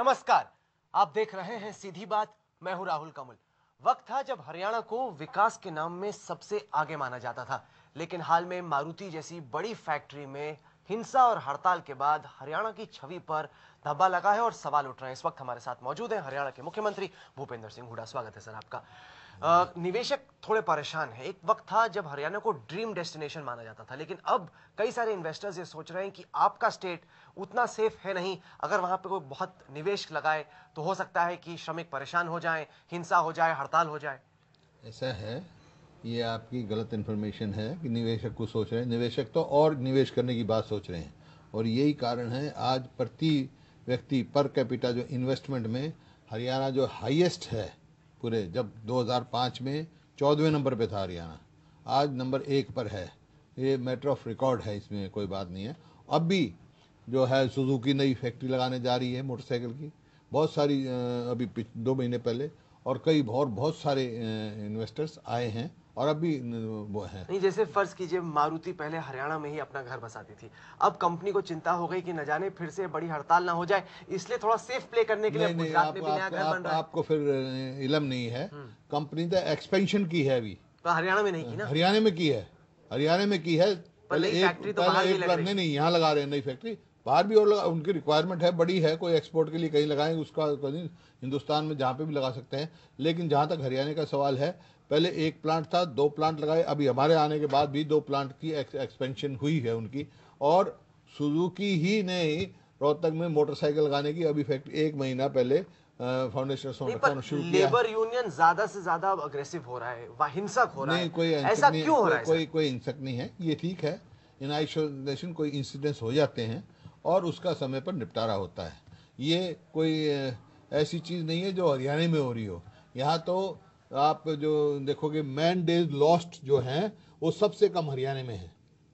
नमस्कार, आप देख रहे हैं सीधी बात। मैं हूं राहुल कमल। वक्त था जब हरियाणा को विकास के नाम में सबसे आगे माना जाता था, लेकिन हाल में मारुति जैसी बड़ी फैक्ट्री में हिंसा और हड़ताल के बाद हरियाणा की छवि पर धब्बा लगा है और सवाल उठ रहे हैं। इस वक्त हमारे साथ मौजूद हैं हरियाणा के मुख्यमंत्री भूपेंद्र सिंह हुड्डा। स्वागत है सर आपका। निवेशक थोड़े परेशान हैं। एक वक्त था जब हरियाणा को ड्रीम डेस्टिनेशन माना जाता था, लेकिन अब कई सारे इन्वेस्टर्स ये सोच रहे हैं कि आपका स्टेट उतना सेफ है नहीं। अगर वहां पे कोई बहुत निवेश लगाए तो हो सकता है कि श्रमिक परेशान हो जाएं, हिंसा हो जाए, हड़ताल हो जाए। ऐसा है, ये आपकी गलत इन्फॉर्मेशन है कि निवेशक को सोच रहे हैं। निवेशक तो और निवेश करने की बात सोच रहे हैं, और यही कारण है आज प्रति व्यक्ति पर कैपिटा जो इन्वेस्टमेंट में हरियाणा जो हाईएस्ट है पूरे। जब 2005 में 14वें नंबर पे था हरियाणा, आज नंबर 1 पर है। ये मैटर ऑफ रिकॉर्ड है, इसमें कोई बात नहीं है। अब भी जो है सुजुकी नई फैक्ट्री लगाने जा रही है मोटरसाइकिल की, बहुत सारी अभी 2 महीने पहले, और कई बहुत सारे इन्वेस्टर्स आए हैं और अभी वो हैं। नहीं, जैसे फर्ज कीजिए मारुति पहले हरियाणा में ही अपना घर बसाती थी, अब कंपनी को चिंता हो गई कि न जाने फिर से बड़ी हड़ताल ना हो जाए, इसलिए थोड़ा सेफ प्ले करने के लिए गुजरात में भी नया घर बन रहा है। आपको फिर इलम नहीं है। कंपनी तो एक्सपेंशन की है अभी, तो हरियाणा में नहीं की ना? हरियाणा में की है, हरियाणा में की है। पहले एक फैक्ट्री तो बाहर भी लग रही है। नहीं, यहाँ लगा रहे हैं नई फैक्ट्री, बाहर भी और उनकी रिक्वायरमेंट है, बड़ी है। कोई एक्सपोर्ट के लिए कहीं लगाएंगे, उसका हिंदुस्तान में जहाँ पे भी लगा सकते हैं। लेकिन जहाँ तक हरियाणा का सवाल है, पहले 1 प्लांट था, 2 प्लांट लगाए। अभी हमारे आने के बाद भी 2 प्लांट की एक्सपेंशन हुई है उनकी। और सुजुकी ही ने ही रोहतक में मोटरसाइकिल लगाने की अभी फैक्ट्री 1 महीना पहले फाउंडेशन शुरू किया। लेबर यूनियन ज्यादा से ज्यादा अग्रेसिव हो रहा है, हिंसक हो रहा है। कोई ऐसा क्यों हो रहा है? कोई हिंसक नहीं है, ये ठीक है। इन आइसोलेशन कोई इंसिडेंट्स हो जाते हैं और उसका समय पर निपटारा होता है। ये कोई ऐसी चीज़ नहीं है जो हरियाणा में हो रही हो। यहाँ तो आप जो देखोगे मैन डेज लॉस्ट जो हैं वो सबसे कम हरियाणा में है,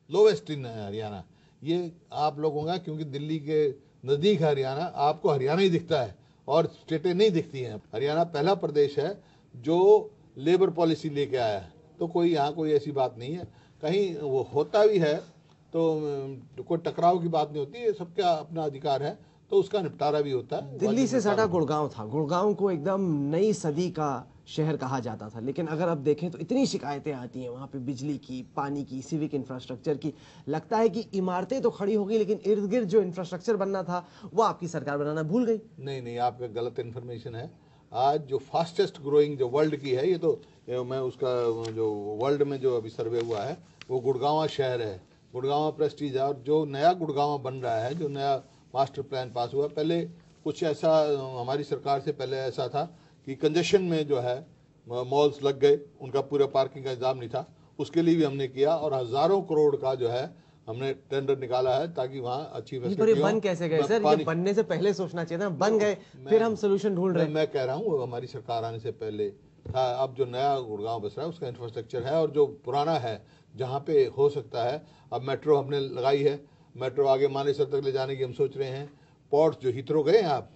लोवेस्ट इन हरियाणा। ये आप लोगों का, क्योंकि दिल्ली के नज़दीक है हरियाणा, आपको हरियाणा ही दिखता है और स्टेटें नहीं दिखती हैं। हरियाणा पहला प्रदेश है जो लेबर पॉलिसी लेके आया है, तो कोई यहाँ कोई ऐसी बात नहीं है। कहीं वो होता भी है तो कोई टकराव की बात नहीं होती है, सबका अपना अधिकार है, तो उसका निपटारा भी होता है। दिल्ली से सटा गुड़गांव था, गुड़गांव को एकदम नई सदी का शहर कहा जाता था, लेकिन अगर अब देखें तो इतनी शिकायतें आती हैं वहां पे बिजली की, पानी की, सिविक इंफ्रास्ट्रक्चर की। लगता है कि इमारतें तो खड़ी हो गई, लेकिन इर्द गिर्द जो इंफ्रास्ट्रक्चर बनना था वो आपकी सरकार बनाना भूल गई। नहीं, आपका गलत इन्फॉर्मेशन है। आज जो फास्टेस्ट ग्रोइंग जो वर्ल्ड की है, ये तो मैं उसका जो वर्ल्ड में जो अभी सर्वे हुआ है वो गुड़गांव शहर है। गुड़गांव प्रेस्टीज है, और जो नया गुड़गांव बन रहा है, जो नया मास्टर प्लान पास हुआ, पहले कुछ ऐसा हमारी सरकार से पहले ऐसा था कि कंजेशन में जो है मॉल्स लग गए, उनका पूरा पार्किंग का इंतजाम नहीं था। उसके लिए भी हमने किया और हजारों करोड़ का जो है हमने टेंडर निकाला है ताकि वहाँ अच्छी फैसिलिटी हो। बन कैसे गए सर? ये बनने से पहले सोचना चाहिए था। बन गए, फिर हम सोल्यूशन ढूंढ रहे हैं। मैं कह रहा हूँ हमारी सरकार आने से पहले था। अब जो नया गुड़गांव बस रहा है उसका इंफ्रास्ट्रक्चर है, और जो पुराना है जहाँ पे हो सकता है, अब मेट्रो हमने लगाई है, मेट्रो आगे मानेसर तक ले जाने की हम सोच रहे हैं। पोर्ट्स जो हिथरो गए हैं आप,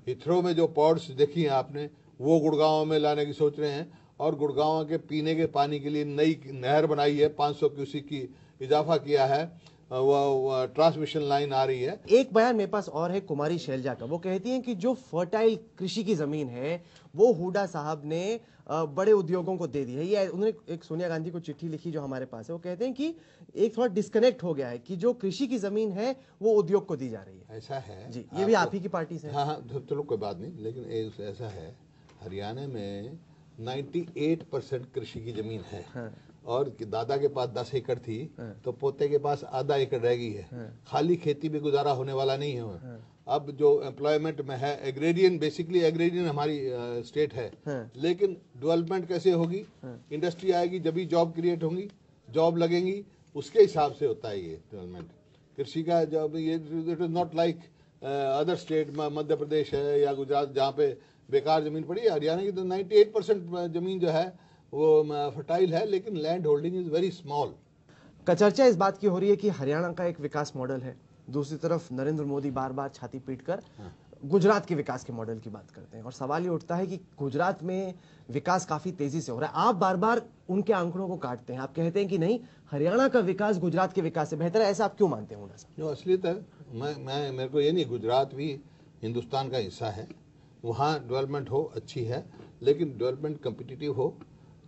हिथरो में जो पोर्ट्स देखी हैं आपने, वो गुड़गांव में लाने की सोच रहे हैं। और गुड़गांव के पीने के पानी के लिए नई नहर बनाई है, 500 क्यूसेक की इजाफा किया है, वो ट्रांसमिशन लाइन आ रही है। एक बयान मेरे पास और है कुमारी शैलजा का, वो कहती हैं कि जो फर्टाइल कृषि की जमीन है वो हुड्डा साहब ने बड़े उद्योगों को दे दी है। ये उन्होंने एक सोनिया गांधी को चिट्ठी लिखी जो हमारे पास है। वो कहते हैं कि एक थोड़ा डिस्कनेक्ट हो गया है कि जो कृषि की जमीन है वो उद्योग को दी जा रही है। ऐसा है जी, ये भी आप ही की पार्टी से। हाँ, चलो कोई बात नहीं, लेकिन ऐसा है, हरियाणा में 98% कृषि की जमीन है। और दादा के पास 10 एकड़ थी, तो पोते के पास आधा एकड़ रह गई है। खाली खेती में गुजारा होने वाला नहीं है। अब जो एम्प्लॉयमेंट में है, एग्रेरियन, बेसिकली एग्रेरियन हमारी स्टेट है, लेकिन डेवलपमेंट कैसे होगी? इंडस्ट्री आएगी जब भी जॉब क्रिएट होंगी, जॉब लगेंगी, उसके हिसाब से होता है ये डेवलपमेंट। कृषि का जब ये it is not like other state, Madhya Pradesh है या गुजरात जहाँ पे बेकार जमीन पड़ी है। हरियाणा की तो 98% जमीन जो है वो फर्टाइल है, लेकिन land holding is very small. चर्चा इस बात की हो रही है कि हरियाणा का एक विकास मॉडल है, दूसरी तरफ नरेंद्र मोदी बार बार छाती पीटकर गुजरात के विकास के मॉडल की बात करते हैं, और सवाल ये उठता है कि गुजरात में विकास काफी तेजी से हो रहा है। आप बार बार उनके आंकड़ों को काटते हैं, आप कहते हैं कि नहीं, हरियाणा का विकास गुजरात के विकास से बेहतर है। ऐसा आप क्यों मानते हैं? जो असलियत है, मैं मेरे को ये नहीं, गुजरात भी हिंदुस्तान का हिस्सा है, वहाँ डेवलपमेंट हो अच्छी है, लेकिन डेवलपमेंट कम्पिटिटिव हो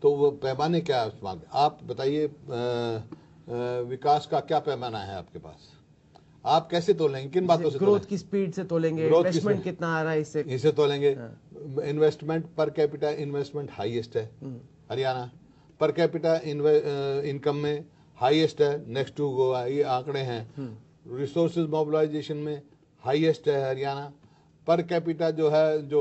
तो वो पैमाने क्या है? आप बताइए, विकास का क्या पैमाना है आपके पास? आप कैसे तोलेंगे, किन बातों से? ग्रोथ की स्पीड से तोलेंगे, इन्वेस्टमेंट कितना आ रहा है इससे तोलेंगे। Investment per capita investment highest है हरियाणा, पर कैपिटा इनकम में हाईएस्ट है, नेक्स्ट टू गोवा, ये आंकड़े हैं। रिसोर्सेज मोबिलाइजेशन में हाईएस्ट है हरियाणा। पर कैपिटा जो है, जो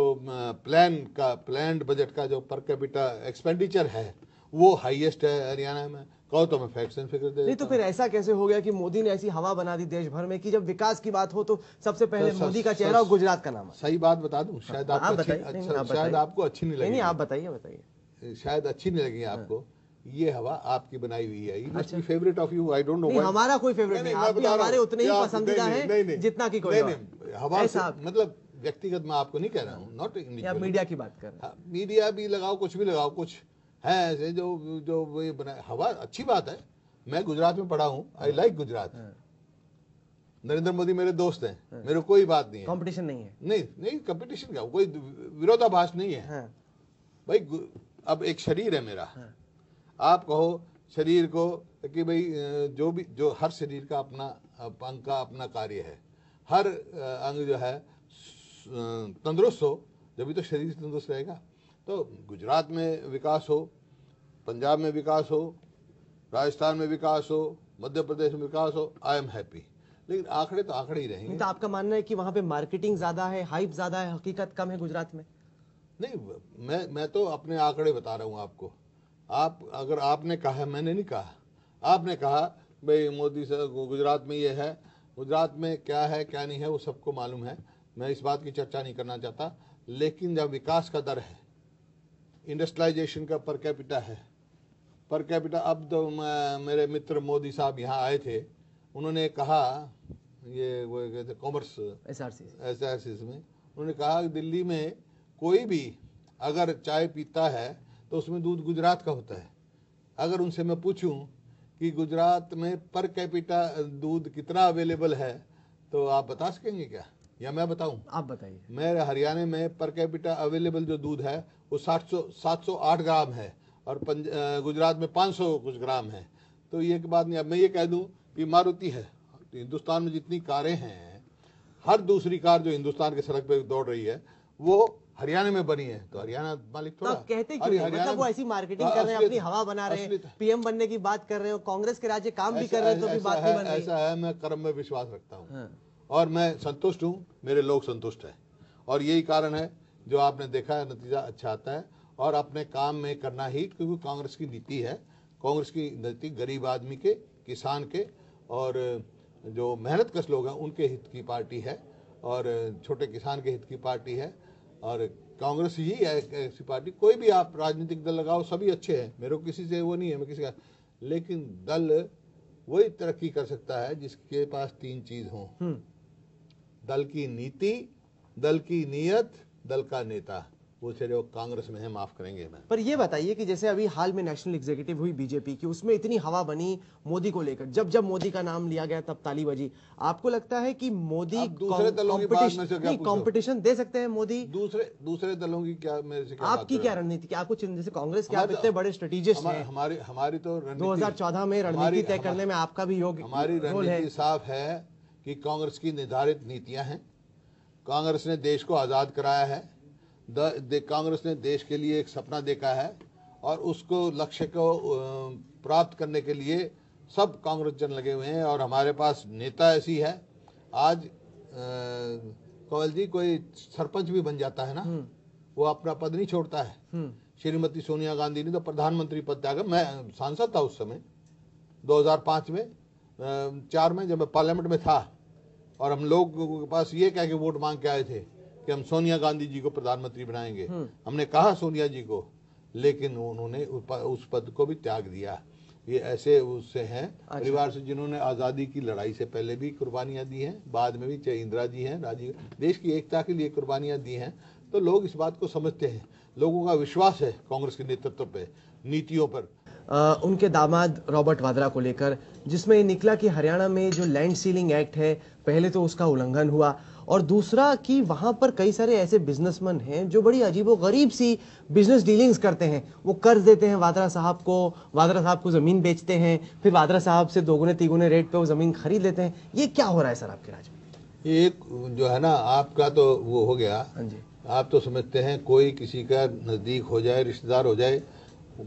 प्लान्ड बजट का जो पर कैपिटा एक्सपेंडिचर है वो हाईएस्ट है हरियाणा में। कहो तो मैं फैक्ट्स एंड फिगर दे नहीं तो फिर ऐसा कैसे हो गया कि मोदी ने ऐसी हवा बना दी देश भर में कि जब विकास की बात हो तो सबसे पहले मोदी का चेहरा और गुजरात का नाम? सही बात बता दूं, शायद आपको अच्छी नहीं लगी। नहीं, आप बताइए। शायद अच्छी नहीं लगी आपको। ये हवा आपकी बनाई हुई है, ये must be favourite of you, I don't know. हमारा कोई फेवरेट नहीं, आप भी हमारे उतने ही पसंदीदा हैं जितना कि कोई और। हवा मतलब व्यक्तिगत मैं आपको नहीं कह रहा हूँ, नॉट इंडिविजुअल। मीडिया की बात कर रहे हैं। मीडिया भी लगाओ, कुछ भी लगाओ, कुछ है ऐसे जो ये बना हवा। अच्छी बात है, मैं गुजरात में पढ़ा हूँ, आई लाइक गुजरात। नरेंद्र मोदी मेरे दोस्त हैं, मेरे कोई बात नहीं है, कंपटीशन नहीं है। नहीं कंपटीशन का कोई विरोधाभास नहीं है भाई। अब एक शरीर है मेरा, आप कहो शरीर को कि भाई जो हर शरीर का अपना अंग का अपना कार्य है, हर अंग जो है तंदुरुस्त हो जब भी तो शरीर तंदुरुस्त रहेगा। तो गुजरात में विकास हो, पंजाब में विकास हो, राजस्थान में विकास हो, मध्य प्रदेश में विकास हो, आई एम हैप्पी। लेकिन आंकड़े तो आंकड़े ही रहेंगे। तो आपका मानना है कि वहां पे मार्केटिंग ज्यादा है, हाइप ज्यादा है, हकीकत कम है गुजरात में? नहीं, मैं तो अपने आंकड़े बता रहा हूँ आपको। अगर आपने कहा, मैंने नहीं कहा, आपने कहा भाई मोदी से गुजरात में ये है, गुजरात में क्या है क्या नहीं है वो सबको मालूम है, मैं इस बात की चर्चा नहीं करना चाहता। लेकिन जब विकास का दर है, इंडस्ट्रियलाइजेशन का पर कैपिटा है, पर कैपिटा। अब तो मेरे मित्र मोदी साहब यहाँ आए थे, उन्होंने कहा, ये वो कहते कॉमर्स SRCs में, उन्होंने कहा कि दिल्ली में कोई भी अगर चाय पीता है तो उसमें दूध गुजरात का होता है। अगर उनसे मैं पूछूं कि गुजरात में पर कैपिटा दूध कितना अवेलेबल है तो आप बता सकेंगे क्या, या मैं बताऊं? आप बताइए। मेरे हरियाणा में पर कैपिटा अवेलेबल जो दूध है वो 708 ग्राम है और गुजरात में 500 कुछ ग्राम है। तो ये की बात नहीं। अब मैं ये कह दूं कि मारुति है, तो हिंदुस्तान में जितनी कारें हैं, हर दूसरी कार जो हिंदुस्तान के सड़क पे दौड़ रही है वो हरियाणा में बनी है। तो हरियाणा मालिक थोड़ा, तो कहते क्यों नहीं? मतलब वो ऐसी मार्केटिंग कर रहे हैं, अपनी हवा बना रहे हैं, पीएम बनने की बात कर रहे हो, कांग्रेस के राज्य काम भी कर रहे हैं, तो भी बात नहीं बन रही। ऐसा है, मैं कर्म में विश्वास रखता हूँ और मैं संतुष्ट हूँ, मेरे लोग संतुष्ट हैं, और यही कारण है जो आपने देखा है, नतीजा अच्छा आता है। और अपने काम में करना ही, क्योंकि कांग्रेस की नीति है, कांग्रेस की नीति गरीब आदमी के, किसान के और जो मेहनतकश लोग हैं उनके हित की पार्टी है, और छोटे किसान के हित की पार्टी है। और कांग्रेस ही ऐसी पार्टी, कोई भी आप राजनीतिक दल लगाओ सभी अच्छे हैं, मेरे को किसी से वो नहीं है, मैं किसी का, लेकिन दल वही तरक्की कर सकता है जिसके पास 3 चीज हों: दल की नीति, दल की नीयत, दल का नेता। वो चलो कांग्रेस में है, माफ करेंगे मैं। पर ये बताइए कि जैसे अभी हाल में नेशनल एग्जीक्यूटिव हुई बीजेपी की, उसमें इतनी हवा बनी मोदी को लेकर, जब जब मोदी का नाम लिया गया तब ताली बजी। आपको लगता है कि मोदी कंपटीशन दे सकते हैं? मोदी दूसरे दलों की क्या मेरे से क्या आपकी क्या रणनीति? क्या कुछ, जैसे कांग्रेस के आप इतने बड़े स्ट्रेटेजिस्ट हैं, हमारी तो 2014 में रणनीति तय करने में आपका भी योग, हमारी रणनीति साफ है कि कांग्रेस की निर्धारित नीतियां हैं। कांग्रेस ने देश को आजाद कराया है, कांग्रेस ने देश के लिए एक सपना देखा है, और उसको लक्ष्य को प्राप्त करने के लिए सब कांग्रेस जन लगे हुए हैं। और हमारे पास नेता ऐसी है, आज कंवल जी कोई सरपंच भी बन जाता है ना, वो अपना पद नहीं छोड़ता है। श्रीमती सोनिया गांधी ने तो प्रधानमंत्री पद त्यागा। मैं सांसद था उस समय 2005 में 4 में, जब मैं पार्लियामेंट में था, और हम लोग के पास ये कह के वोट मांग के आए थे कि हम सोनिया गांधी जी को प्रधानमंत्री बनाएंगे। हमने कहा सोनिया जी को, लेकिन उन्होंने उस पद को भी त्याग दिया। ये ऐसे उससे हैं परिवार से जिन्होंने आज़ादी की लड़ाई से पहले भी कुर्बानियां दी हैं, बाद में भी, चाहे इंदिरा जी हैं, राजीव, देश की एकता के लिए कुर्बानियां दी हैं। तो लोग इस बात को समझते हैं, लोगों का विश्वास है कांग्रेस के नेतृत्व पे, नीतियों पर। उनके दामाद रॉबर्ट वाड्रा को लेकर, जिसमें ये निकला कि हरियाणा में जो लैंड सीलिंग एक्ट है, पहले तो उसका उल्लंघन हुआ, और दूसरा कि वहां पर कई सारे ऐसे बिजनेसमैन हैं जो बड़ी अजीबोगरीब सी बिजनेस डीलिंग्स करते हैं। वो कर्ज देते हैं वाड्रा साहब को जमीन बेचते हैं, फिर वाड्रा साहब से दोगुने तिगुने रेट पे वो जमीन खरीद लेते हैं। ये क्या हो रहा है सर आपके राज्य में? एक जो है ना, आपका तो वो हो गया। हाँ जी। आप तो समझते हैं कोई किसी का नज़दीक हो जाए, रिश्तेदार हो जाए,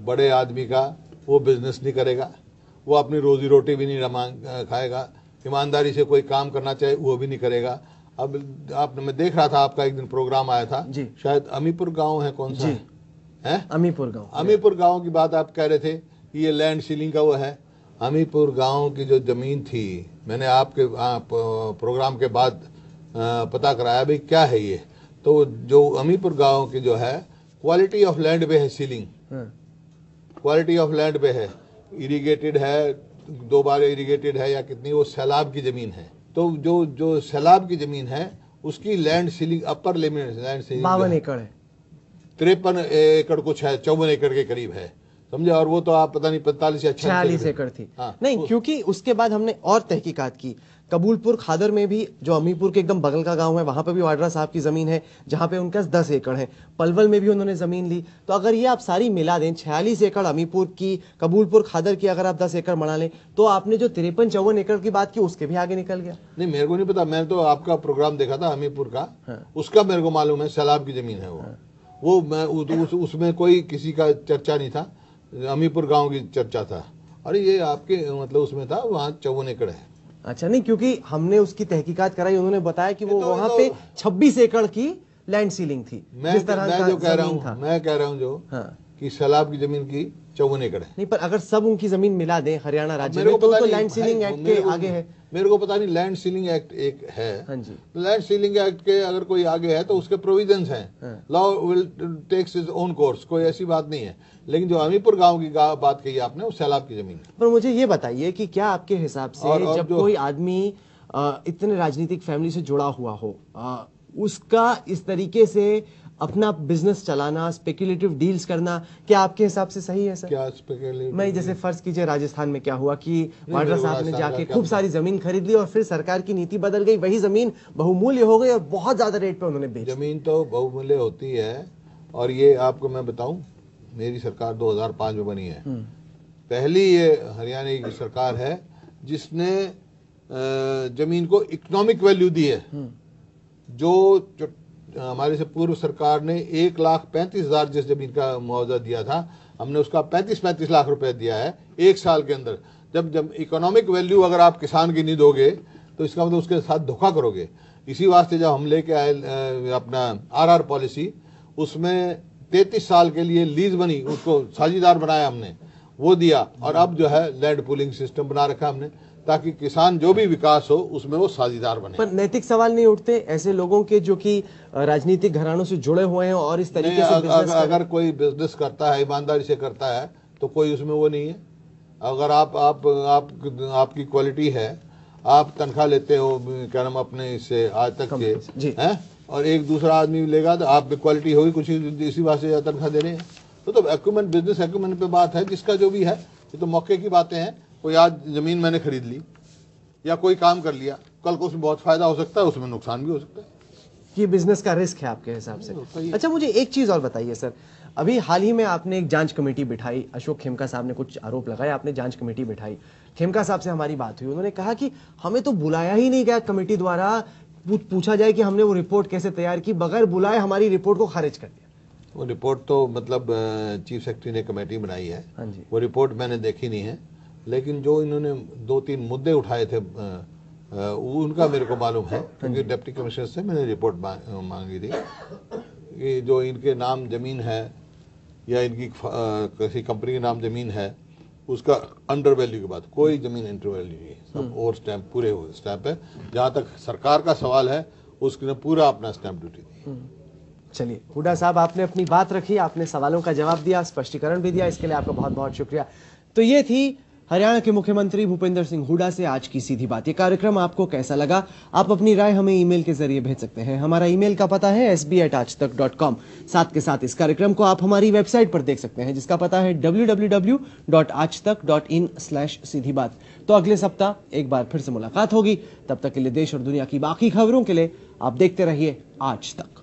बड़े आदमी का, वो बिजनेस नहीं करेगा, वो अपनी रोजी रोटी भी नहीं खाएगा, ईमानदारी से कोई काम करना चाहे वो भी नहीं करेगा। अब आपने, मैं देख रहा था आपका एक दिन प्रोग्राम आया था जी। शायद अमीपुर गांव है, कौन सा जी। है? अमीपुर गांव की बात आप कह रहे थे कि ये लैंड सीलिंग का वो है। अमीपुर गांव की जो जमीन थी, मैंने आपके प्रोग्राम के बाद पता कराया भाई क्या है ये। तो जो अमीपुर गांव की जो है क्वालिटी ऑफ लैंड पे है सीलिंग, क्वालिटी ऑफ लैंड पे है, इरिगेटेड है, 2 बार इरिगेटेड है या कितनी, वो सैलाब की जमीन है। तो जो सैलाब की जमीन है उसकी land ceiling upper limit land ceiling 52 एकड़ है, 53 एकड़ कुछ है, 54 एकड़ के करीब है, समझे। और वो तो आप पता नहीं 45 या 46 एकड़ थी। हाँ, नहीं, क्योंकि उसके बाद हमने और तहकीकात की। कबूलपुर खादर में भी, जो अमीपुर के एकदम बगल का गांव है, वहां पे भी वाड्रा साहब की जमीन है, जहां पे उनका 10 एकड़ है। पलवल में भी उन्होंने जमीन ली। तो अगर ये आप सारी मिला दें, 46 एकड़ अमीपुर की, कबूलपुर खादर की अगर आप 10 एकड़ बना लें, तो आपने जो 53-54 एकड़ की बात की उसके भी आगे निकल गया। नहीं, मेरे को नहीं पता, मैंने तो आपका प्रोग्राम देखा था अमीपुर का। उसका मेरे को मालूम है सैलाब की जमीन है वो मैं उसमें कोई किसी का चर्चा नहीं था, अमीपुर गांव की चर्चा था। अरे ये आपके मतलब उसमें था, वहाँ 54 एकड़ है। अच्छा, नहीं, क्योंकि हमने उसकी तहकीकात कराई, उन्होंने बताया कि वो वहां पे 26 एकड़ की लैंड सीलिंग थी। मैं जो कह रहा हूँ जो कि सैलाब की जमीन की 54 एकड़ है। नहीं, पर अगर सब उनकी जमीन मिला दें हरियाणा राज्य में, तो लैंड सीलिंग एक्ट के आगे है। मेरे को पता नहीं, लैंड सीलिंग एक्ट एक है। हाँ जी। लैंड सीलिंग एक्ट के अगर कोई आगे है तो उसके प्रोविजंस हैं, law will takes is own course, कोई ऐसी बात नहीं है। लेकिन जो अमीपुर गांव की बात कही आपने, वो सैलाब की जमीन है। पर मुझे ये बताइए कि क्या आपके हिसाब से जब कोई आदमी इतने राजनीतिक फैमिली से जुड़ा हुआ हो, उसका इस तरीके से अपना बिजनेस चलाना, स्पेकुलेटिव डील्स करना, क्या आपके हिसाब से सही है सर? क्या स्पेकुलेटिव? मैं जैसे फर्ज कीजिए राजस्थान में क्या हुआ कि वाड्रा साहब ने जाके खूब सारी जमीन खरीद ली और फिर सरकार की नीति बदल गई, वही जमीन बहुमूल्य हो गई और बहुत ज्यादा रेट पे उन्होंने बेची। जमीन तो बहुमूल्य होती है, और ये आपको मैं बताऊं, मेरी सरकार 2005 में बनी है। पहली ये हरियाणा की सरकार है जिसने जमीन को इकोनॉमिक वैल्यू दी है। जो हमारे से पूर्व सरकार ने 1,35,000 जिस जमीन का मुआवजा दिया था, हमने उसका 35 लाख रुपए दिया है 1 साल के अंदर। जब इकोनॉमिक वैल्यू अगर आप किसान की नहीं दोगे तो इसका मतलब उसके साथ धोखा करोगे। इसी वास्ते जब हम लेके आए अपना RR पॉलिसी, उसमें 33 साल के लिए लीज बनी, उसको साझीदार बनाया हमने, वो दिया। और अब जो है लैंड पूलिंग सिस्टम बना रखा हमने, ताकि किसान जो भी विकास हो उसमें वो साझीदार बने। पर नैतिक सवाल नहीं उठते ऐसे लोगों के जो कि राजनीतिक घरानों से जुड़े हुए हैं और इस तरीके से बिजनेस अगर कोई बिजनेस करता है, ईमानदारी से करता है, तो कोई उसमें वो नहीं है। अगर आपकी क्वालिटी है, आप तनख्वाह लेते हो क्या नाम अपने इससे आज तक के हैं, और एक दूसरा आदमी लेगा तो आप क्वालिटी होगी कुछ, इसी बात से तनख्वाह दे रहे हैं। तो एक्यूमेंट, बिजनेस एक्यूमेंट पे बात है, जिसका जो भी है। ये तो मौके की बातें हैं। कोई आज जमीन मैंने खरीद ली या कोई काम कर लिया, कल को उसमें बहुत फायदा हो सकता है, उसमें नुकसान भी हो सकता है। ये बिजनेस का रिस्क है आपके हिसाब से। अच्छा, मुझे एक चीज और बताइए सर, अभी हाल ही में आपने एक जांच कमेटी बिठाई, अशोक खेमका साहब ने कुछ आरोप लगाए, आपने जांच कमेटी बिठाई। खेमका साहब से हमारी बात हुई, उन्होंने कहा कि हमें तो बुलाया ही नहीं गया कमेटी द्वारा, पूछा जाए कि हमने वो रिपोर्ट कैसे तैयार की, बगैर बुलाए हमारी रिपोर्ट को खारिज कर दिया। वो रिपोर्ट तो मतलब चीफ सेक्रेटरी ने कमेटी बनाई है। हाँ जी। वो रिपोर्ट मैंने देखी नहीं है, लेकिन जो इन्होंने 2-3 मुद्दे उठाए थे उनका मेरे को मालूम है, क्योंकि डिप्टी कमिश्नर से मैंने रिपोर्ट मांगी थी कि जो इनके नाम जमीन है या इनकी किसी कंपनी के नाम जमीन है, उसका अंडर वैल्यू के बाद कोई जमीन इंटर वैल्यू नहीं है, सब ओवर स्टैंप, पूरे स्टैंप है। जहाँ तक सरकार का सवाल है, उसने पूरा अपना स्टैंप ड्यूटी दी। चलिए हुड्डा साहब, आपने अपनी बात रखी, आपने सवालों का जवाब दिया, स्पष्टीकरण भी दिया, इसके लिए आपका बहुत बहुत शुक्रिया। तो ये थी हरियाणा के मुख्यमंत्री भूपेंद्र सिंह हुड्डा से आज की सीधी बात। ये कार्यक्रम आपको कैसा लगा? आप अपनी राय हमें ईमेल के जरिए भेज सकते हैं। हमारा ईमेल का पता है sb@aajtak.com। साथ के साथ इस कार्यक्रम को आप हमारी वेबसाइट पर देख सकते हैं, जिसका पता है www.aajtak.in/सीधी बात। तो अगले सप्ताह एक बार फिर से मुलाकात होगी। तब तक के लिए देश और दुनिया की बाकी खबरों के लिए आप देखते रहिए आज तक।